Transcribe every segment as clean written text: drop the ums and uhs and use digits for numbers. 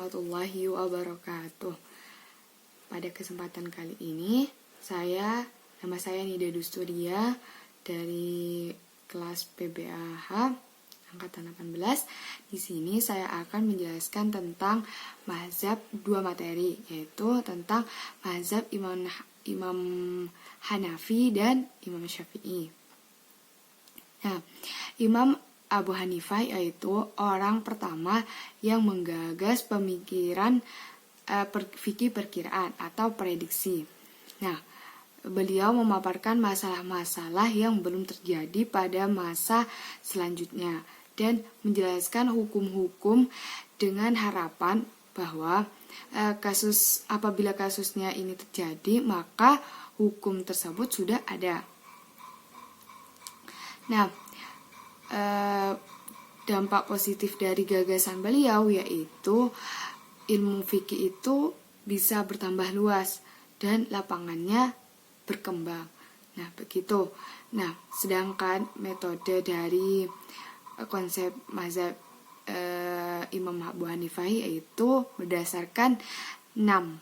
warahmatullahi wabarakatuh. Pada kesempatan kali ini, nama saya Nida Dusturia dari kelas PBAH angkatan 18. Di sini saya akan menjelaskan tentang mazhab dua materi, yaitu tentang mazhab Imam Hanafi dan Imam Syafi'i. Nah, Imam Abu Hanifah yaitu orang pertama yang menggagas pemikiran fikih perkiraan atau prediksi. Nah, beliau memaparkan masalah-masalah yang belum terjadi pada masa selanjutnya dan menjelaskan hukum-hukum dengan harapan bahwa apabila kasusnya ini terjadi, maka hukum tersebut sudah ada. Nah, dampak positif dari gagasan beliau yaitu ilmu fikih itu bisa bertambah luas dan lapangannya berkembang. Nah, begitu. Nah, sedangkan metode dari konsep mazhab Imam Abu Hanifah yaitu berdasarkan 6.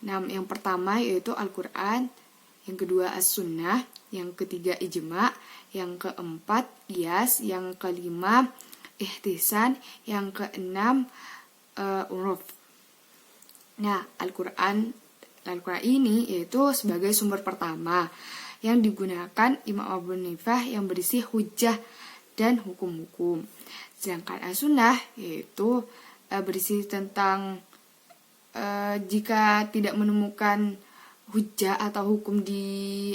Yang pertama yaitu Al-Quran, yang kedua As-Sunnah, yang ketiga Ijma', yang keempat Qiyas, yang kelima Ihtisan, yang keenam Uruf. Nah, Al-Quran ini yaitu sebagai sumber pertama yang digunakan Imam Abu Hanifah yang berisi hujjah dan hukum-hukum. Sedangkan As-Sunnah yaitu berisi tentang jika tidak menemukan hujjah atau hukum di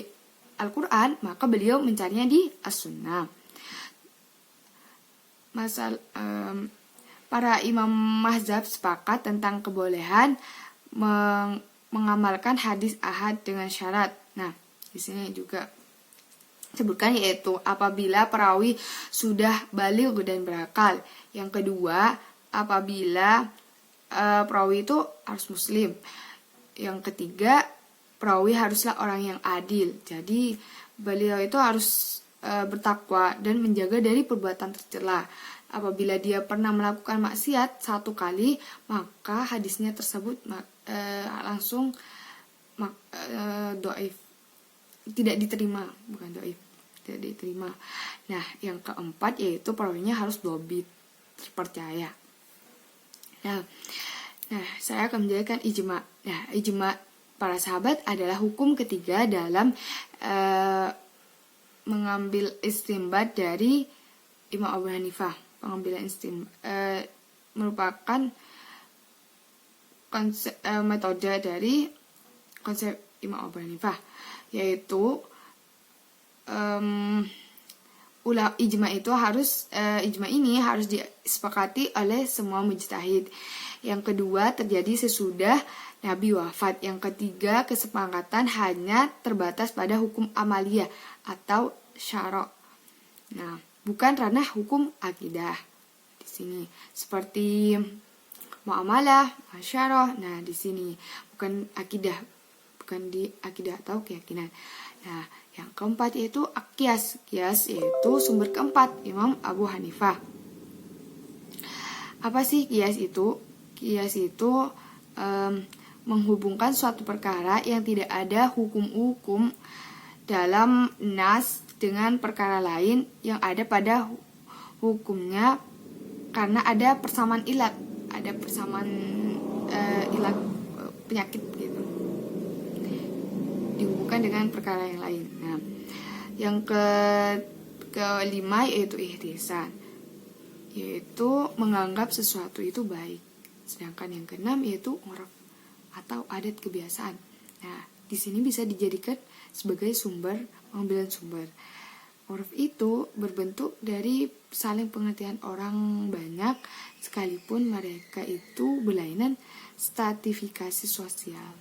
Al-Quran, maka beliau mencarinya di As-Sunnah. Para imam mazhab sepakat tentang kebolehan mengamalkan hadis ahad dengan syarat. Nah, di sini juga sebutkan yaitu apabila perawi sudah baligh dan berakal. Yang kedua, apabila perawi itu harus muslim. Yang ketiga, perawi haruslah orang yang adil. Jadi beliau itu harus bertakwa dan menjaga dari perbuatan tercela. Apabila dia pernah melakukan maksiat satu kali, maka hadisnya tersebut langsung dhaif. Tidak diterima, bukan dhaif, tidak diterima. Nah, yang keempat yaitu perawinya harus dhabit, terpercaya. Nah, saya akan menjelaskan ijma'. Nah, ijma' para sahabat adalah hukum ketiga dalam mengambil istinbat dari Imam Abu Hanifah. Pengambilan merupakan konsep metode dari konsep Imam Abu Hanifah, yaitu ijma ini harus disepakati oleh semua mujtahid. Yang kedua, terjadi sesudah Nabi wafat. Yang ketiga, kesepakatan hanya terbatas pada hukum amaliyah atau syara'. Nah, bukan ranah hukum akidah di sini. Seperti muamalah, syara'. Nah, di sini bukan akidah, bukan di akidah atau keyakinan. Nah, yang keempat yaitu Qiyas. Qiyas yaitu sumber keempat Imam Abu Hanifah. Apa sih Qiyas itu? Qiyas itu menghubungkan suatu perkara yang tidak ada hukum-hukum dalam nas dengan perkara lain yang ada pada hukumnya karena ada persamaan ilat, ada persamaan ilat penyakit gitu, dihubungkan dengan perkara yang lain. Nah, yang kelima yaitu ihtisan, yaitu menganggap sesuatu itu baik. Sedangkan yang keenam yaitu uruf atau adat kebiasaan. Nah, di sini bisa dijadikan sebagai pengambilan sumber. Uruf itu berbentuk dari saling pengertian orang banyak sekalipun mereka itu berlainan stratifikasi sosial,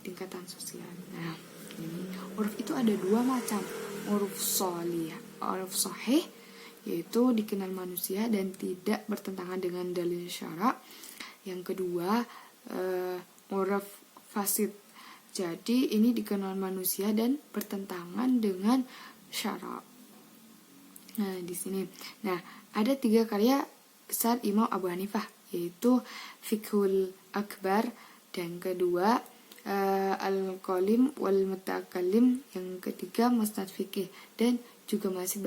tingkatan sosial. Nah, ini uruf itu ada dua macam. Uruf sahih yaitu dikenal manusia dan tidak bertentangan dengan dalil syara'. Yang kedua, uruf fasid. Jadi ini dikenal manusia dan bertentangan dengan syara'. Nah, di sini. Nah, ada 3 karya besar Imam Abu Hanifah, yaitu Fiqhul Akbar, dan kedua Al-Qalim wal Mutakallim, yang ketiga Musnad Fiqih, dan juga masih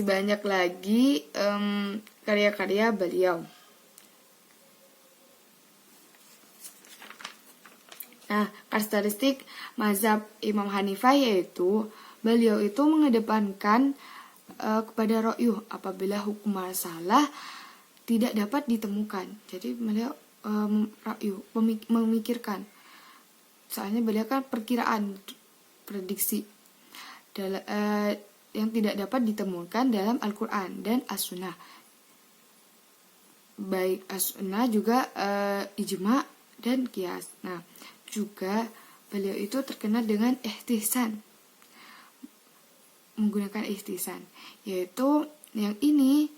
banyak lagi karya-karya beliau. Nah, karakteristik mazhab Imam Hanifah yaitu beliau itu mengedepankan kepada ro'yuh apabila hukum masalah tidak dapat ditemukan. Jadi beliau ro'yuh, memikirkan. Soalnya beliau kan perkiraan, prediksi yang tidak dapat ditemukan dalam Al-Quran dan As-Sunnah. Baik As-Sunnah juga ijma dan qiyas. Nah, juga beliau itu terkenal dengan ihtisan, menggunakan ihtisan, yaitu yang ini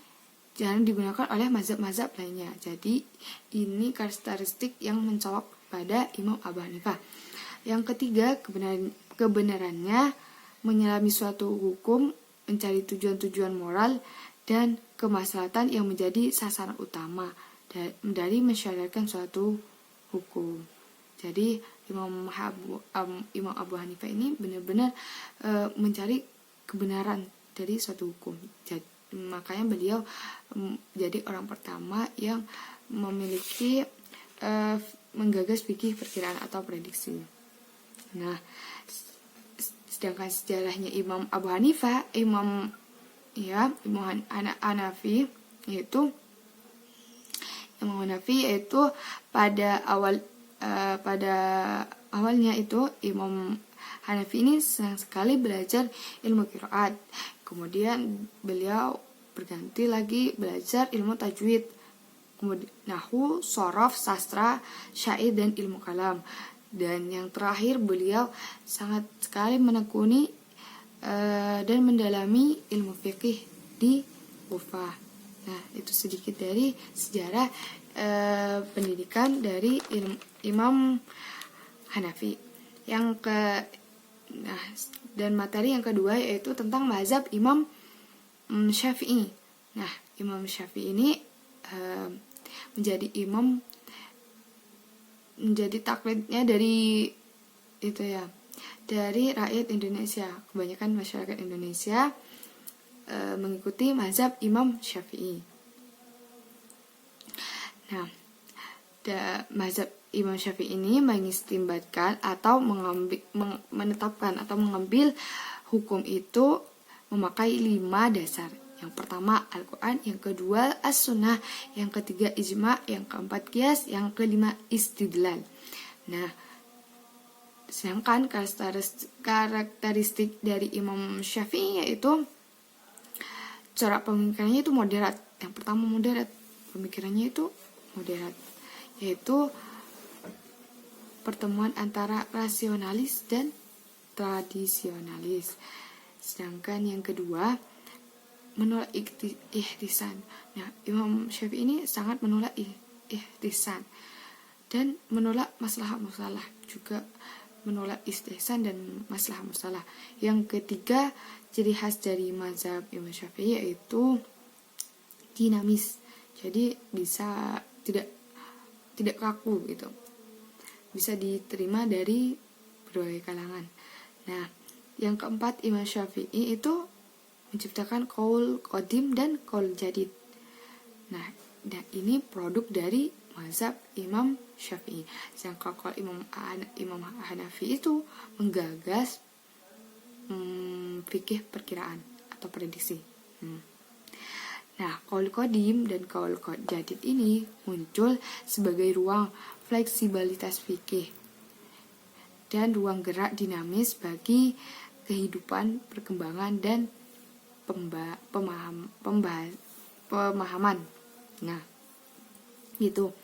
jarang digunakan oleh mazhab-mazhab lainnya. Jadi ini karakteristik yang mencolok pada Imam Abu Hanifah. Yang ketiga, kebenarannya menyelami suatu hukum, mencari tujuan-tujuan moral dan kemaslahatan yang menjadi sasaran utama dari mensyariatkan suatu hukum. Jadi Imam Abu Hanifah ini benar-benar mencari kebenaran dari suatu hukum. Jadi, makanya beliau jadi orang pertama yang memiliki menggagas fikih perkiraan atau prediksi. Nah, sedangkan sejarahnya Imam Abu Hanifah, Imam Hanafi yaitu pada awalnya itu Imam Hanafi ini senang sekali belajar ilmu qiraat. Kemudian beliau berganti lagi belajar ilmu tajwid, kemudian nahwu, shorof, sastra, syair, dan ilmu kalam. Dan yang terakhir beliau sangat sekali menekuni dan mendalami ilmu fikih di Kufah. Nah, itu sedikit dari sejarah pendidikan dari Imam Hanafi. Dan materi yang kedua yaitu tentang mazhab Imam Syafi'i. Nah, Imam Syafi'i ini menjadi taklidnya dari rakyat Indonesia. Kebanyakan masyarakat Indonesia mengikuti mazhab Imam Syafi'i. Nah, mazhab Imam Syafi'i ini mengistimbatkan atau menetapkan atau mengambil hukum itu memakai 5 dasar. Yang pertama Al-Quran, yang kedua As-Sunnah, yang ketiga ijma, yang keempat qiyas, yang kelima istidlal. Nah, sedangkan karakteristik dari Imam Syafi'i yaitu cara pemikirannya itu moderat. Yang pertama moderat, pemikirannya itu moderat, yaitu pertemuan antara rasionalis dan tradisionalis. Sedangkan yang kedua menolak ihtisan. Nah, Imam Syafi'i ini sangat menolak ihtisan dan menolak masalah-masalah, juga menolak istihsan dan masalah-masalah. Yang ketiga, ciri khas dari mazhab Imam Syafi'i yaitu dinamis. Jadi bisa tidak kaku gitu. Bisa diterima dari berbagai kalangan. Nah, yang keempat, Imam Syafi'i itu menciptakan qaul qadim dan qaul jadid. Nah, dan ini produk dari mazhab Imam Syafi'i. Sedangkan kalau Imam Hanafi itu menggagas fikih perkiraan atau prediksi. Nah, qaul qadim dan qaul jadid ini muncul sebagai ruang fleksibilitas fikih dan ruang gerak dinamis bagi kehidupan, perkembangan, dan pemahaman. Nah, gitu.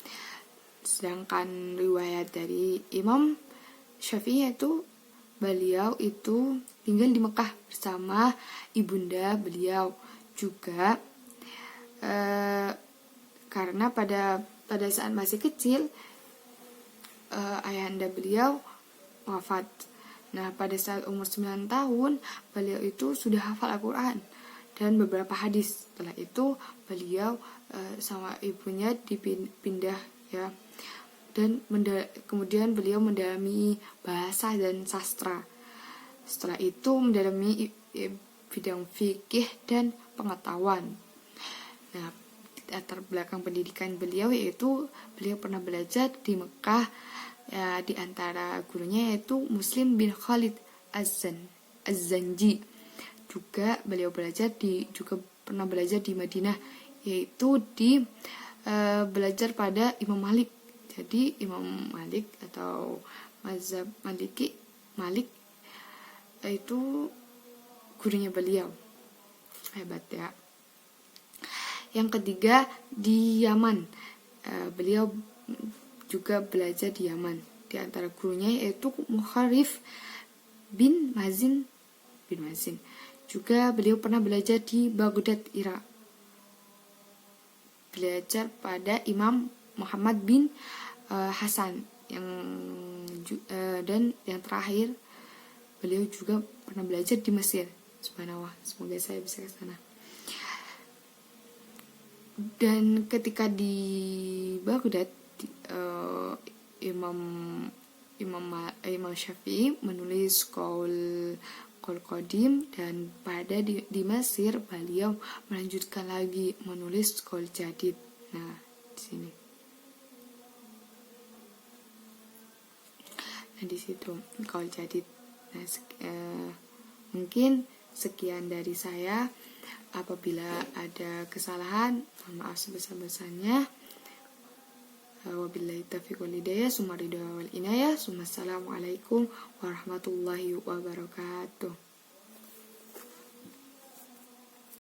Sedangkan riwayat dari Imam Syafi'i itu beliau itu tinggal di Mekah bersama ibunda beliau juga karena pada saat masih kecil ayahanda beliau wafat. Nah, pada saat umur 9 tahun beliau itu sudah hafal Al-Quran. dan beberapa hadis. Setelah itu beliau sama ibunya dipindah ya, dan kemudian beliau mendalami bahasa dan sastra. Setelah itu mendalami bidang fikih dan pengetahuan. Nah, latar belakang pendidikan beliau yaitu beliau pernah belajar di Mekah ya, di antara gurunya yaitu Muslim bin Khalid Az-Zanji. Juga beliau juga pernah belajar di Madinah, yaitu belajar pada Imam Malik. Jadi Imam Malik atau mazhab Malik itu gurunya beliau. Hebat ya. Yang ketiga di Yaman. Beliau juga belajar di Yaman. Di antara gurunya yaitu Muharrif bin Mazin. Juga beliau pernah belajar di Baghdad, Irak. Belajar pada Imam Muhammad bin Hasan dan yang terakhir beliau juga pernah belajar di Mesir. Subhanallah, semoga saya bisa ke sana. Dan ketika di Baghdad, Imam Syafi'i menulis Qaul Qadim, dan pada di Mesir beliau melanjutkan lagi menulis Qaul Jadid. Nah, di sini. Nah, di situ Qaul Jadid. Nah, mungkin sekian dari saya. Apabila ada kesalahan, mohon maaf sebesar-besarnya. Wabillahi taufiq wal hidayah, summa ridha wal inayah. Assalamualaikum warahmatullahi wabarakatuh.